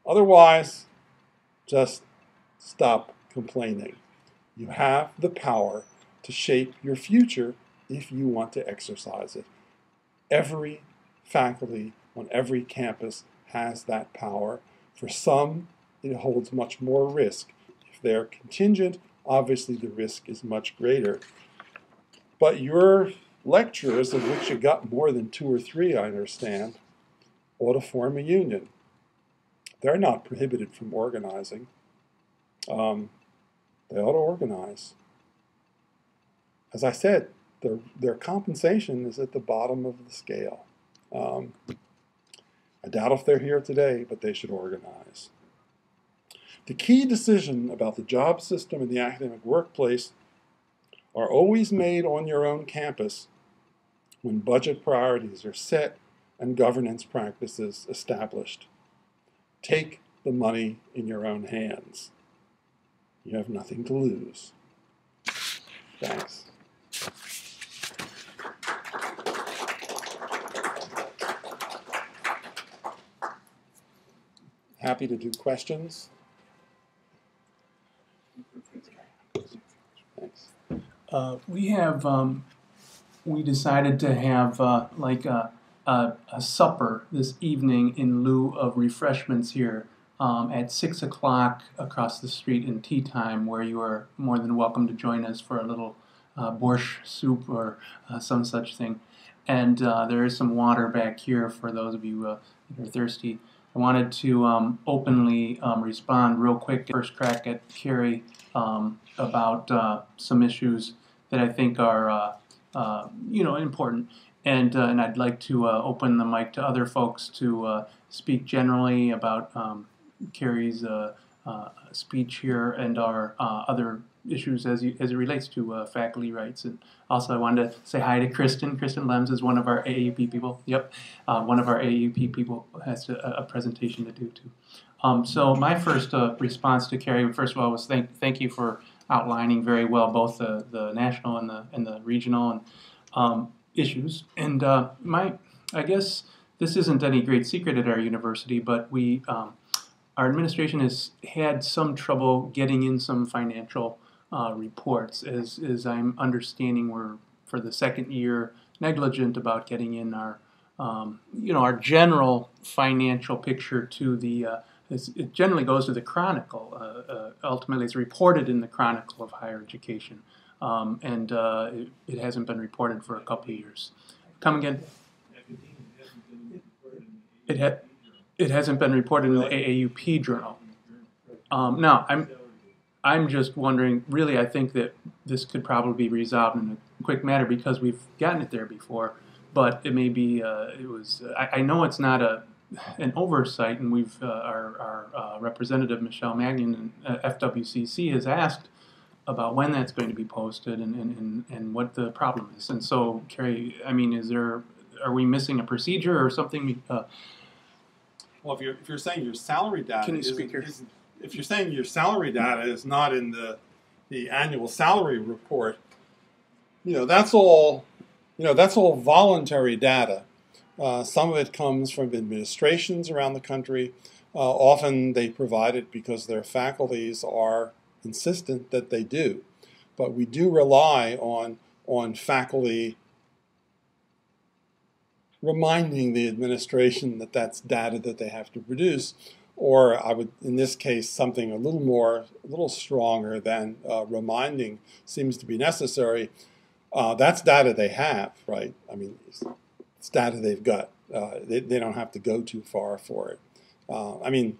Otherwise, just stop complaining. You have the power to shape your future if you want to exercise it. Every faculty on every campus has that power. For some, it holds much more risk. If they're contingent, obviously the risk is much greater. But your lecturers, of which you got more than 2 or 3, I understand, ought to form a union. They're not prohibited from organizing. They ought to organize. As I said, their compensation is at the bottom of the scale. I doubt if they're here today, but they should organize. The key decision about the job system and the academic workplace are always made on your own campus when budget priorities are set and governance practices established. Take the money in your own hands. You have nothing to lose. Thanks. Happy to do questions. Thanks. We decided to have like a supper this evening in lieu of refreshments here at 6 o'clock across the street in tea time, where you are more than welcome to join us for a little borscht soup or some such thing. And there is some water back here for those of you that are thirsty. I wanted to openly respond real quick, first crack at Carrie, about some issues that I think are important. And I'd like to open the mic to other folks to speak generally about Carrie's speech here and our other issues as it relates to faculty rights. And also I wanted to say hi to Kristen. Kristen Lems is one of our AAUP people. Yep, one of our AAUP people has a presentation to do too. So my first response to Carrie, first of all, was thank you for outlining very well both the national and the regional and issues. And I guess this isn't any great secret at our university, but our administration has had some trouble getting in some financial reports. As I'm understanding, we're for the second year negligent about getting in our general financial picture to the. It generally goes to the Chronicle. Ultimately, it's reported in the Chronicle of Higher Education, and it hasn't been reported for a couple of years. Come again? It hasn't been reported in the AAUP journal. Now, I'm just wondering. Really, I think that this could probably be resolved in a quick manner because we've gotten it there before. But it may be. I know it's not an oversight, and we've our representative Michelle Magnon in FWCC has asked about when that's going to be posted and what the problem is. And so, Carrie, I mean, are we missing a procedure or something? Well, if you're saying your salary data if you're saying your salary data is not in the annual salary report, that's all voluntary data. Some of it comes from administrations around the country. Often they provide it because their faculties are insistent that they do. But we do rely on faculty reminding the administration that that's data that they have to produce, or I would, in this case, something a little stronger than reminding seems to be necessary. That's data they have, right? I mean, it's data they've got. They don't have to go too far for it. I mean,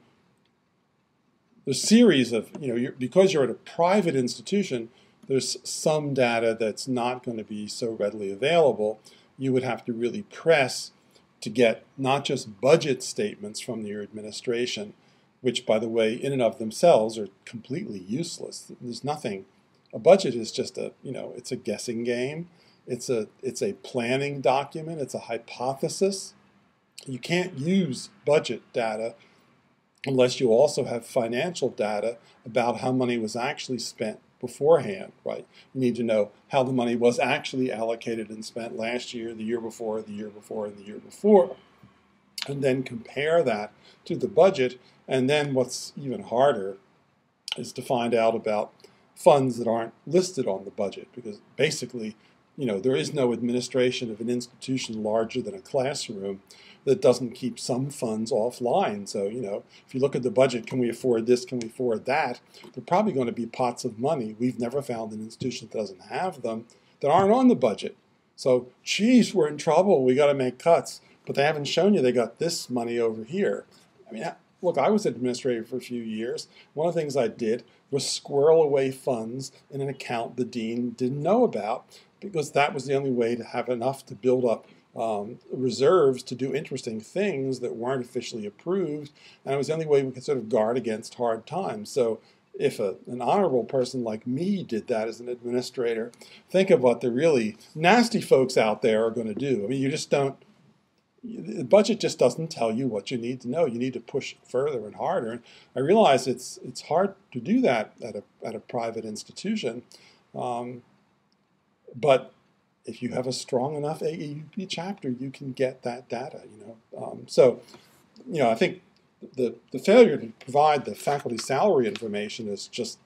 the series of, because you're at a private institution, there's some data that's not going to be so readily available. You would have to really press to get not just budget statements from your administration, which, by the way, in and of themselves are completely useless. There's nothing. A budget is just it's a guessing game. It's a planning document. It's a hypothesis. You can't use budget data unless you also have financial data about how money was actually spent beforehand, right? You need to know how the money was actually allocated and spent last year, the year before, the year before, and the year before. and then compare that to the budget. And then what's even harder is to find out about funds that aren't listed on the budget, because basically, there is no administration of an institution larger than a classroom that doesn't keep some funds offline. So, if you look at the budget, can we afford this, can we afford that? There are probably going to be pots of money. We've never found an institution that doesn't have them that aren't on the budget. So, geez, we're in trouble, we got to make cuts. But they haven't shown you they got this money over here. I mean, look, I was administrator for a few years. One of the things I did was squirrel away funds in an account the dean didn't know about, because that was the only way to have enough to build up reserves to do interesting things that weren't officially approved, and it was the only way we could sort of guard against hard times. So if an honorable person like me did that as an administrator, think of what the really nasty folks out there are going to do. I mean, the budget just doesn't tell you what you need to know. You need to push further and harder. And I realize it's hard to do that at a private institution, but if you have a strong enough AAUP chapter, you can get that data. I think the failure to provide the faculty salary information is just,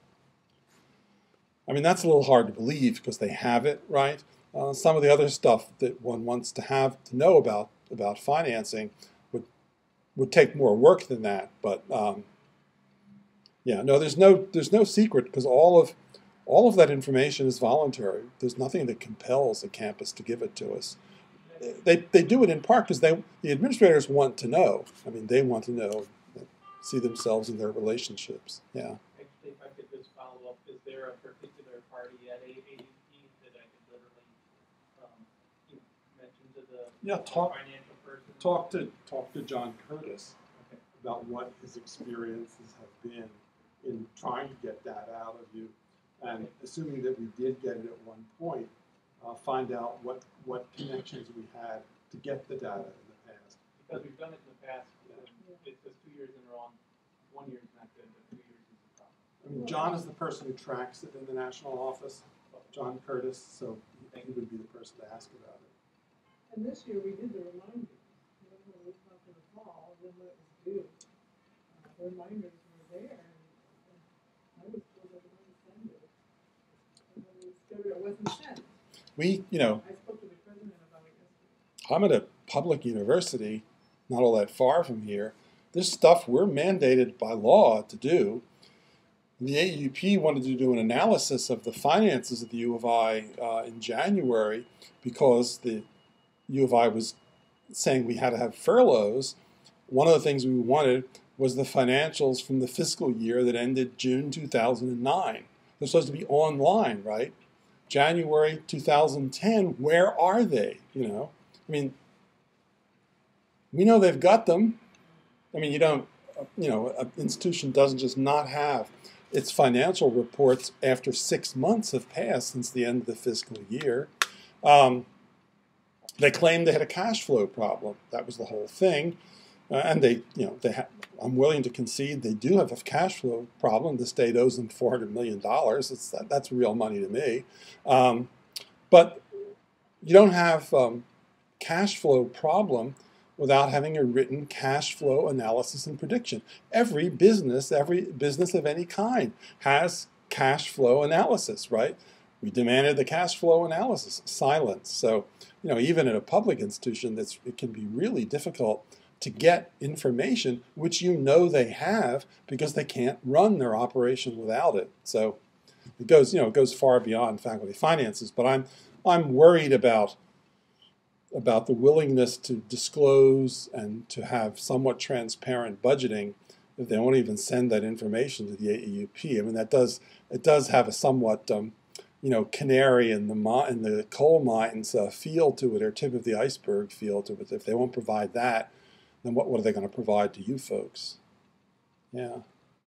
that's a little hard to believe because they have it, right? Some of the other stuff that one wants to know about financing would take more work than that. But there's no secret, because all of that information is voluntary. There's nothing that compels a campus to give it to us. They do it in part because the administrators want to know. They want to know, see themselves in their relationships. Yeah. Actually, if I could just follow up, is there a particular party at AAUP that I could literally mention to the financial person? Talk to John Curtis about what his experiences have been in trying to get data out of you. And assuming that we did get it at one point, find out what connections we had to get the data in the past. Because we've done it in the past. It's just 2 years in a row. 1 year is not good, but 2 years is a problem. John is the person who tracks it in the national office, John Curtis, so he would be the person to ask about it. And this year we did the reminders. When we talked in the fall, when it was due, the reminders were there. I was told everyone to send it. And then it wasn't sent. I spoke to the president about it yesterday. I'm at a public university, not all that far from here. This stuff we're mandated by law to do. The AAUP wanted to do an analysis of the finances of the U of I in January, because the U of I was saying we had to have furloughs. One of the things we wanted was the financials from the fiscal year that ended June 2009. They're supposed to be online, right? January 2010, where are they? We know they've got them. An institution doesn't just not have its financial reports after 6 months have passed since the end of the fiscal year. They claimed they had a cash flow problem. That was the whole thing. And I'm willing to concede they do have a cash flow problem. The state owes them $400 million. That's real money to me. But you don't have cash flow problem without having a written cash flow analysis and prediction. Every business of any kind has cash flow analysis, right? We demanded the cash flow analysis, silence. So, even in a public institution, it can be really difficult to get information which they have, because they can't run their operation without it. So it goes far beyond faculty finances. But I'm worried about the willingness to disclose and to have somewhat transparent budgeting if they won't even send that information to the AAUP. It does have a somewhat canary in the coal mines feel to it, or tip of the iceberg feel to it. If they won't provide that, then what are they going to provide to you folks? Yeah.